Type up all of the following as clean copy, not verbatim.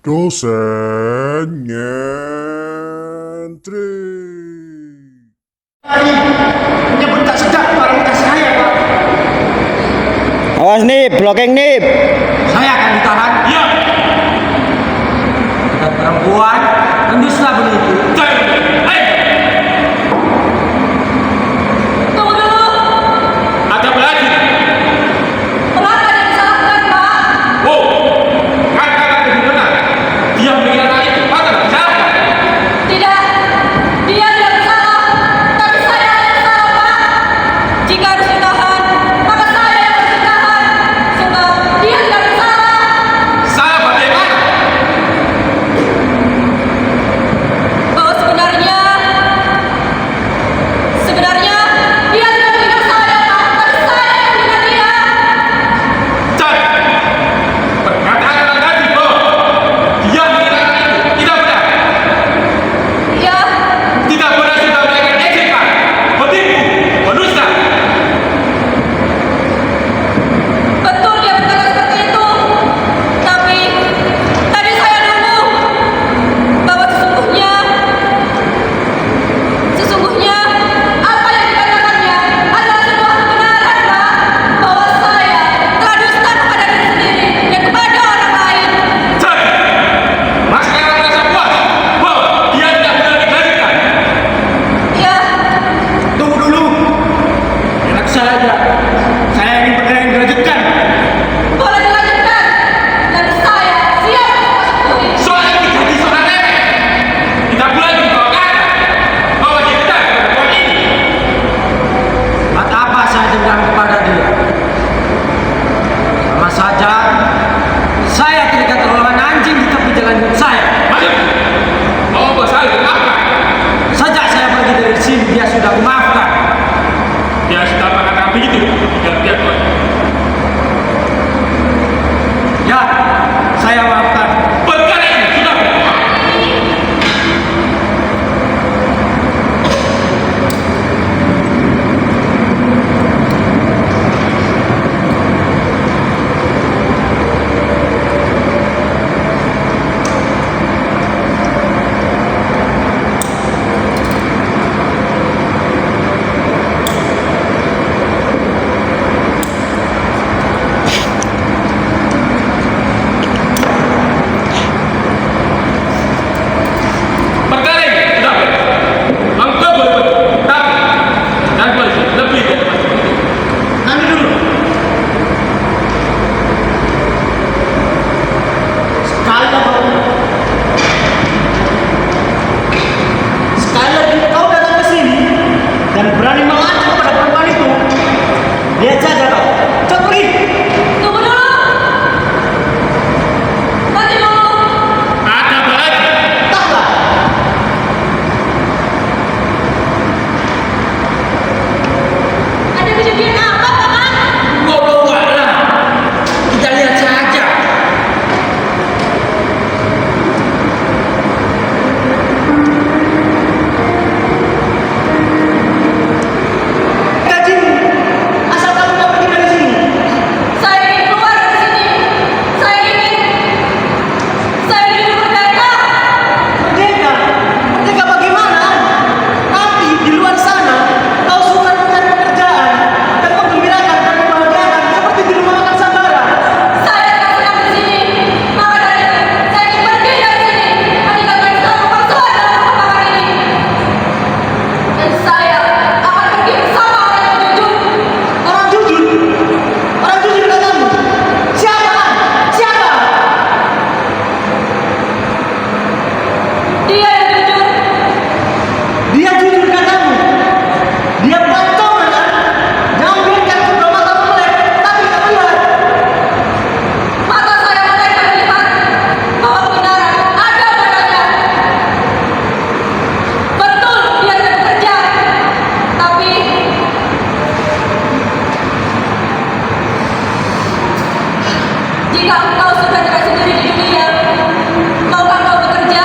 Dosen nyentri. Menyebut tak sedap para muka saya, Pak. Awas nih, blocking nih. Saya akan ditahan. Iya. Dan perempuan henduslah begitu. Tunggu dulu. Ada apa lagi? Kenapa dia disalahkan, Pak? Oh, kan kakak lebih benar. Dia mengira anak itu. Maka siapa? Tidak. Dia tidak bersalah. Tapi saya yang salah, Pak. Jika harus ditahan, maka saya yang harus ditahan. Sebab dia tidak bersalah. Saya bagaimana? Bahwa sebenarnya dia tidak menghina saya, Pak. Tapi saya yang menghina dia. Jadi, perkataan anak tadi bahwa dia mengira anak itu tidak benar. Ya, Tidak benar sudah melakukan ejekan, menipu, mendusta. betul dia berkata seperti itu. Tapi tadi saya nunggu bahwa sesungguhnya apa yang dikatakannya adalah sebuah kebenaran, Pak. Bahwa saya telah dusta kepada diri sendiri dan kepada orang lain. Jadi, Mas sekarang merasa puas bahwa dia tidak benar digajikan. Ya, Tunggu dulu. Enak saja. Saya ingin perkara yang dilanjutkan. boleh dilanjutkan. Dan saya siap mensyukuri. Soal ini jadi seorang nenek. Tidak boleh dibawa kata bahwa dia benar pada perempuan ini. Buat apa saya dendam kepada dia? Sama saja saya terikat terlawan anjing di tepi jalan hidup saya. Maksudnya, mau bos saya apa? Sejak saya pergi dari sini dia sudah memaafkan. Dia sudah mengatakan begitu. Dia tuan. Ya, saya maafkan. Perkara ini sudah benar. Perkara ini sudah benar. Engkau boleh betul. Tapi, dan polisi lebih dari itu. Nanti dulu. Sekali lagi kau datang ke sini dan berani mengancam kepada perempuan itu, lihat saja kau. Cepat pergi. Tunggu dulu. Nanti dulu. Ada apa lagi? Taklah. Ada kejadian apa, Paman? Kau bawalah. Kita lihat saja. Gaji, asal kamu mau pergi dari sini. Saya ingin keluar dari sini. Saya ingin merdeka. Merdeka? Merdeka bagaimana? Tapi di luar sana, kau suka mencari pekerjaan dan menggembirakan dan membahagiakan seperti di rumah makan Sambara. Saya tidak senang di sini. Maka dari itu, saya ingin pergi dari sini. Meninggalkan semua persoalan dalam rumah makan ini. Dan saya akan pergi bersama orang yang jujur. Orang jujur? Orang jujur katamu? Siapa? Siapa? Dia yang jujur. Dia jujur katamu? Dia pelancongan kan? Jangan biarkan kedua mata melek, tapi tak melihat. Mata saya melek dan melihat bahwa kebenaran ada padanya. Betul dia tidak bekerja. Tapi jika engkau sudah tidak sendiri di dunia, maukah kau bekerja?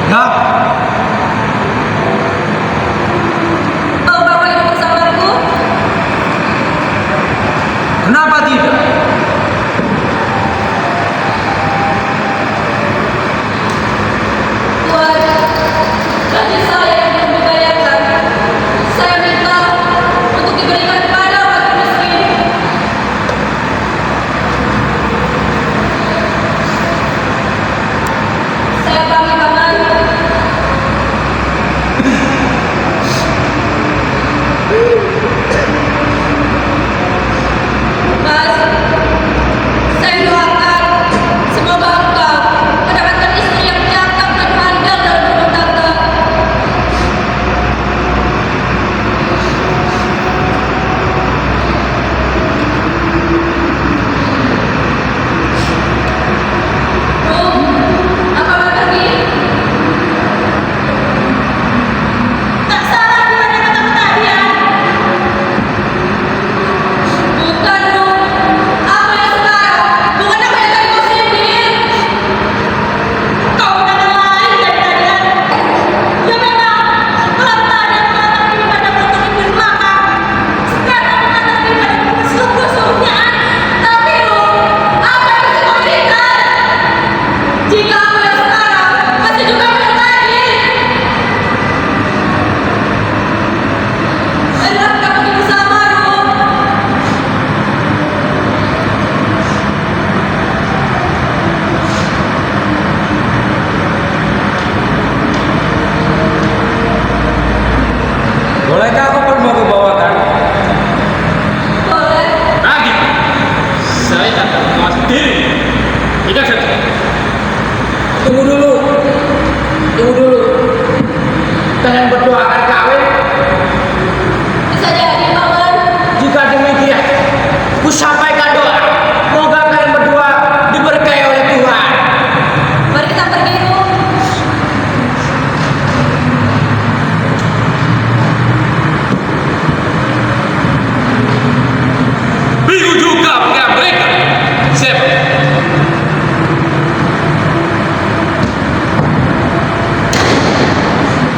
Ya, Maukah kau hidup bersamaku? kenapa tidak? Tunggu dulu. Tunggu dulu. Kalian berdua akan kawin? Bisa jadi, Paman. Jika demikian, ku sampaikan doa. Moga kalian berdua diberkahi oleh Tuhan. Mari kita pergi, Bu. Begitu juga dengan mereka. Siapa?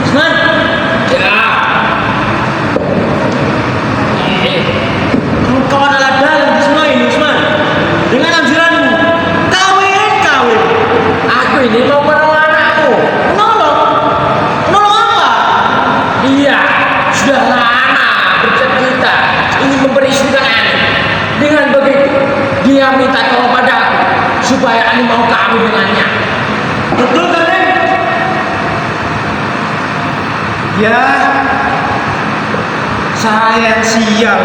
Usman, Ya. engkau adalah dalang di semua ini, Usman. Dengan anjuranmu, kawin. Aku ini mau menolong anakku. Menolong? Menolong apa? Dia sudah lama bercita-cita ingin memperistirahat Ani. Dengan begitu, dia minta tolong padaku supaya Ani mau kawin dengannya. Betul kan, Neng? Ya, saya yang sial.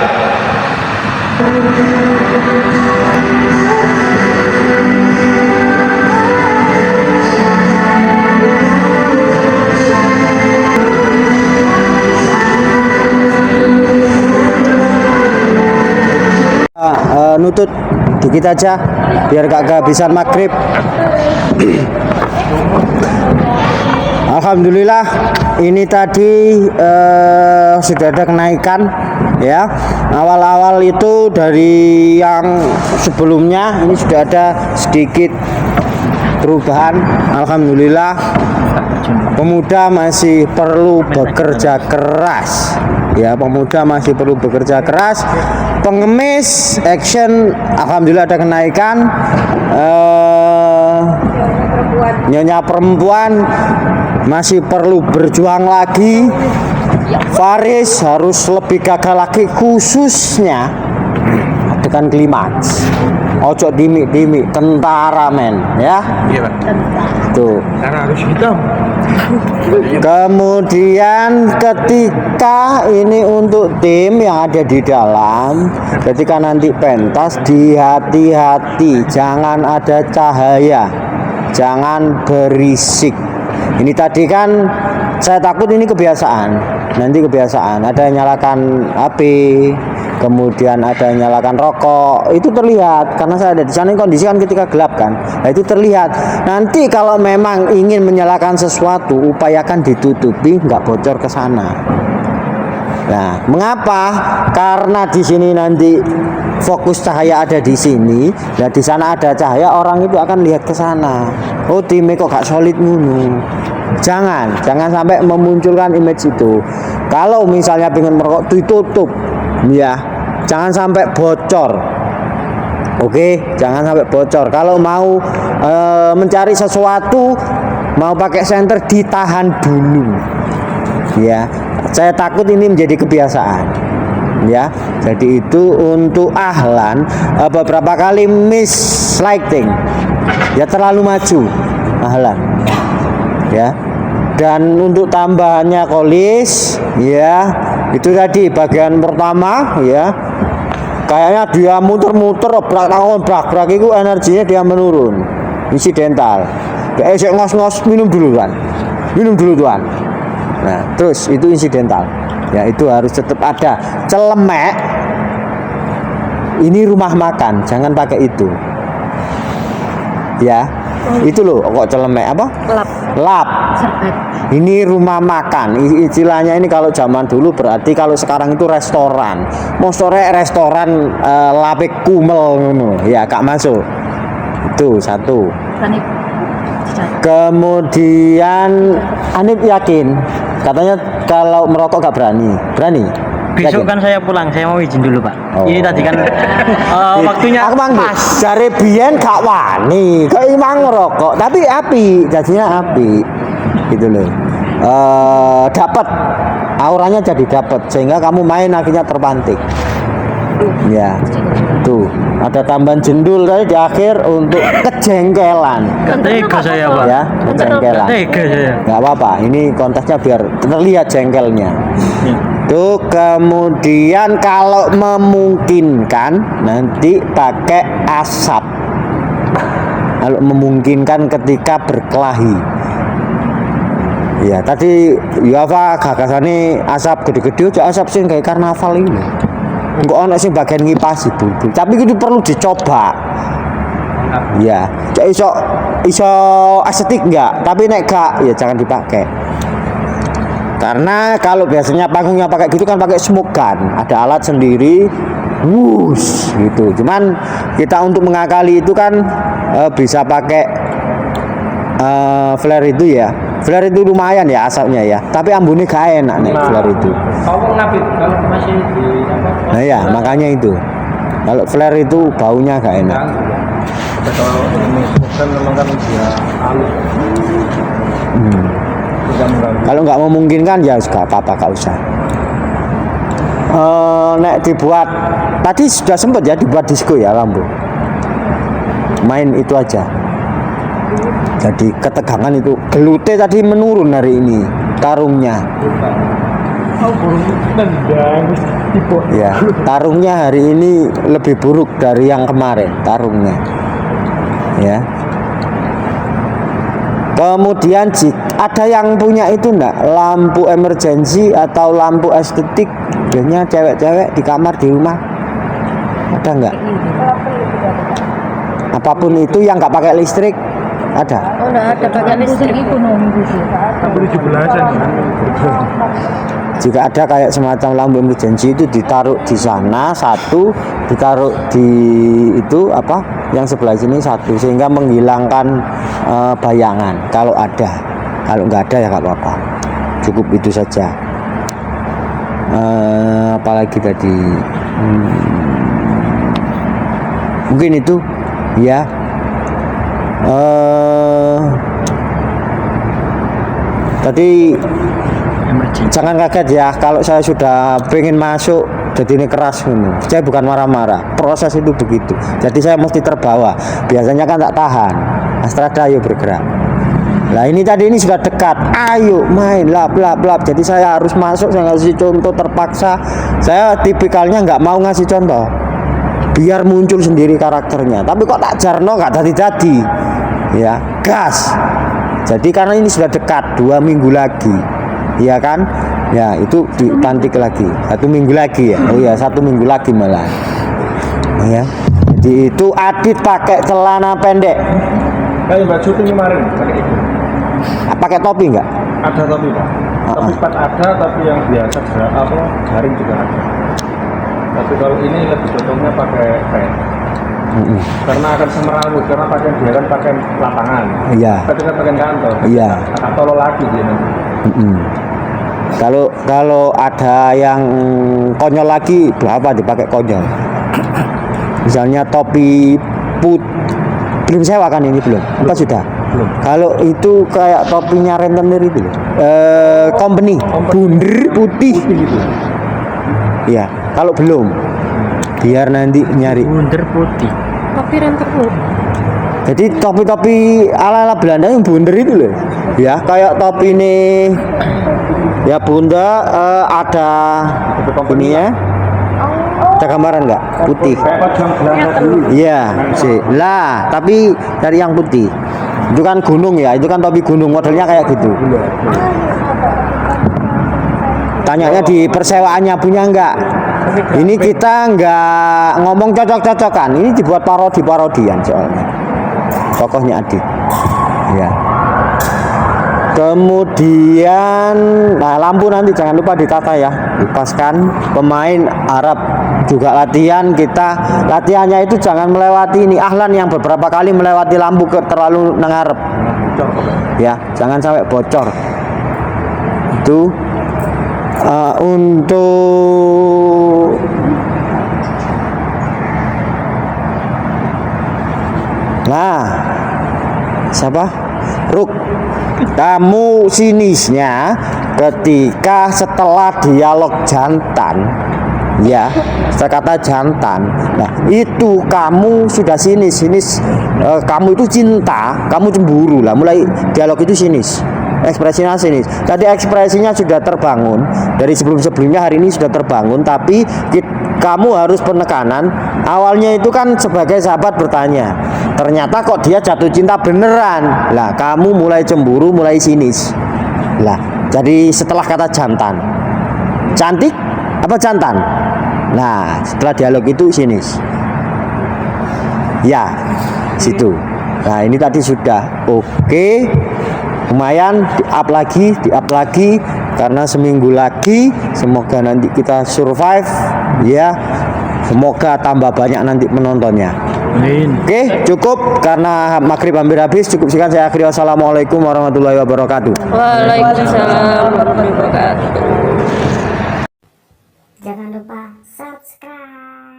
Nutut dikit aja biar gak kehabisan maghrib. Alhamdulillah ini tadi sudah ada kenaikan ya. Awal-awal itu dari yang sebelumnya ini sudah ada sedikit perubahan. Alhamdulillah pemuda masih perlu bekerja keras ya, pemuda masih perlu bekerja keras. Pengemis action alhamdulillah ada kenaikan. Nyonya perempuan masih perlu berjuang lagi. Faris harus lebih gagah lagi, khususnya adegan klimaks. Ojo dimik-dimik, tentara men ya. Iya, Pak. Tuh. Karena harus hitam. Kemudian ketika ini untuk tim yang ada di dalam, ketika nanti pentas hati-hati, jangan ada cahaya, jangan berisik. Ini tadi kan saya takut ini kebiasaan, nanti kebiasaan ada yang nyalakan HP, kemudian ada yang nyalakan rokok, itu terlihat karena saya ada di sana. Kondisi kan ketika gelap kan, nah itu terlihat. Nanti kalau memang ingin menyalakan sesuatu, upayakan ditutupi, nggak bocor ke sana. Nah, mengapa? Karena di sini nanti fokus cahaya ada di sini, nah di sana ada cahaya, orang itu akan lihat ke sana. Oh, timnya kok gak solid ngono. Jangan sampai memunculkan image itu. Kalau misalnya pengen merokok ditutup, ya, jangan sampai bocor. Oke, jangan sampai bocor. Kalau mau mencari sesuatu, mau pakai senter, ditahan dulu. Ya, saya takut ini menjadi kebiasaan. Ya, jadi itu untuk Ahlan beberapa kali miss lighting. Ya terlalu maju Ahlan. Ya. Dan untuk tambahannya Kolis, ya, itu tadi bagian pertama ya. Kayaknya dia muter-muter brak itu energinya dia menurun. Insidental. Kayak ngos-ngos minum dulu tuan. Nah, terus itu insidental. Ya, itu harus tetap ada. Celemek ini rumah makan, jangan pakai itu. Ya. Itu loh kok celemek apa? Lap. Ini rumah makan. Istilahnya ini kalau zaman dulu berarti, kalau sekarang itu restoran. Mostore restoran lapik kumel ngono. Ya, gak masuk. Itu satu. Kemudian Anip yakin katanya kalau merokok gak berani. Besok kan saya pulang, saya mau izin dulu Pak. Oh. Ini tadi kan waktunya aku mang pas. jare biyen gak wani, kok imang ngerokok, tapi api, jadinya api. Gitu loh. Dapat auranya jadi dapat sehingga kamu main akhirnya terpantik. Ya. Tuh, ada tambahan jendul tadi di akhir untuk kejengkelan. Tega saya Pak. Ya, kejengkelan. Tega saya. Gak apa-apa, ini kontesnya biar terlihat jengkelnya. Tuh, kemudian kalau memungkinkan nanti pakai asap. kalau memungkinkan ketika berkelahi. Ya tadi ya apa gagasannya asap gede-gede aja asap sing kayak karnaval ini. Enggak ono sing bagian ngipasi bulbul. Tapi itu perlu dicoba. Ya, iso estetik enggak, tapi nek gak ya jangan dipakai. Karena kalau biasanya panggungnya pakai gitu kan pakai smoke gun, ada alat sendiri, wush gitu. Cuman kita untuk mengakali itu kan bisa pakai flare itu ya. Flare itu lumayan ya asapnya ya, tapi ambunnya gak enak nih flare itu. Kalau masih di apa? Nah ya makanya itu. Kalau flare itu baunya gak enak. Kalau ini bukan memang kan dia halus. Tidak mengganggu. Kalau nggak memungkinkan ya gak apa-apa, gak usah. Nek dibuat tadi sudah sempat ya dibuat disco ya lampu. Main itu aja. Jadi ketegangan itu gelute tadi menurun hari ini tarungnya. Ya, tarungnya hari ini lebih buruk dari yang kemarin tarungnya. Ya. Kemudian ada yang punya itu enggak lampu emergency atau lampu estetik biasanya cewek-cewek di kamar di rumah ada enggak? Apapun itu yang enggak pakai listrik ada? Oh, enggak ada pakai listrik ekonomi gitu. Jika ada kayak semacam lampu emergency itu ditaruh di sana satu, ditaruh di itu apa yang sebelah sini satu sehingga menghilangkan bayangan kalau ada. Kalau nggak ada ya nggak apa-apa, cukup itu saja. Apalagi tadi mungkin itu ya. Tadi jangan kaget ya kalau saya sudah pengen masuk jadi ini keras ini. Saya bukan marah-marah, proses itu begitu. Jadi saya mesti terbawa. Biasanya kan tak tahan. Astrada ayo bergerak. Nah ini tadi ini sudah dekat. Ayo main lap. Jadi saya harus masuk, saya ngasih contoh terpaksa. Saya tipikalnya nggak mau ngasih contoh. Biar muncul sendiri karakternya. Tapi kok tak jarno nggak jadi. Ya gas. Jadi karena ini sudah dekat 2 minggu lagi. Iya kan? Ya itu ditantik lagi 1 minggu lagi ya. Oh ya 1 minggu lagi malah. Ya. Jadi itu Adit pakai celana pendek. Kayak baju syuting kemarin pakai itu. Pakai topi enggak? Ada topi Pak. Topi pat ada, tapi yang biasa jaring juga ada. Tapi kalau ini lebih cocoknya pakai pen. Karena akan semerawut, karena pakaian dia kan pakai lapangan. Iya. Tapi kan pakaian kantor. Iya. Akan tolol lagi dia nanti. Kalau ada yang konyol lagi berapa dipakai konyol. Misalnya topi belum sewa kan ini belum? Apa sudah? Belum. Kalau itu kayak topinya rentenir itu loh. Company bunder putih. Gitu. Iya, kalau belum biar nanti nyari. Bunder putih. Tapi rentenir. Jadi topi-topi ala-ala Belanda yang bunder itu loh. Ya, kayak topi ini ya Bunda ada ini ya. Ada gambaran nggak? Putih. Kayak pajang Belanda dulu. Iya, sih. Lah, tapi dari yang putih. Itu kan gunung ya, itu kan topi gunung modelnya kayak gitu. Tanyanya di persewaannya punya enggak? Ini kita enggak ngomong cocok-cocokan. Ini dibuat parodian soalnya. Tokohnya Adit. Ya. Kemudian nah lampu nanti jangan lupa ditata ya, dipaskan. Pemain Arab juga latihan, kita latihannya itu jangan melewati ini. Ahlan yang beberapa kali melewati lampu terlalu nengarep. Ya, jangan sampai bocor. Itu untuk siapa? Ruk, kamu sinisnya ketika setelah dialog jantan, ya, kata jantan. Nah, itu kamu sudah sinis, kamu itu cinta, kamu cemburu lah. Mulai dialog itu sinis. Ekspresinya sinis. Tadi ekspresinya sudah terbangun dari sebelum-sebelumnya, hari ini sudah terbangun, tapi kamu harus penekanan. Awalnya itu kan sebagai sahabat bertanya, ternyata kok dia jatuh cinta beneran. Lah kamu mulai cemburu, mulai sinis. Lah jadi setelah kata jantan, cantik apa jantan? Nah setelah dialog itu sinis. Ya situ. Nah ini tadi sudah oke. Lumayan di up lagi karena seminggu lagi semoga nanti kita survive ya, semoga tambah banyak nanti penontonnya. Amin. Oke, cukup karena maghrib hampir habis, cukup sekian saya akhiri. Wassalamualaikum warahmatullahi wabarakatuh. Waalaikumsalam warahmatullahi wabarakatuh. Jangan lupa subscribe.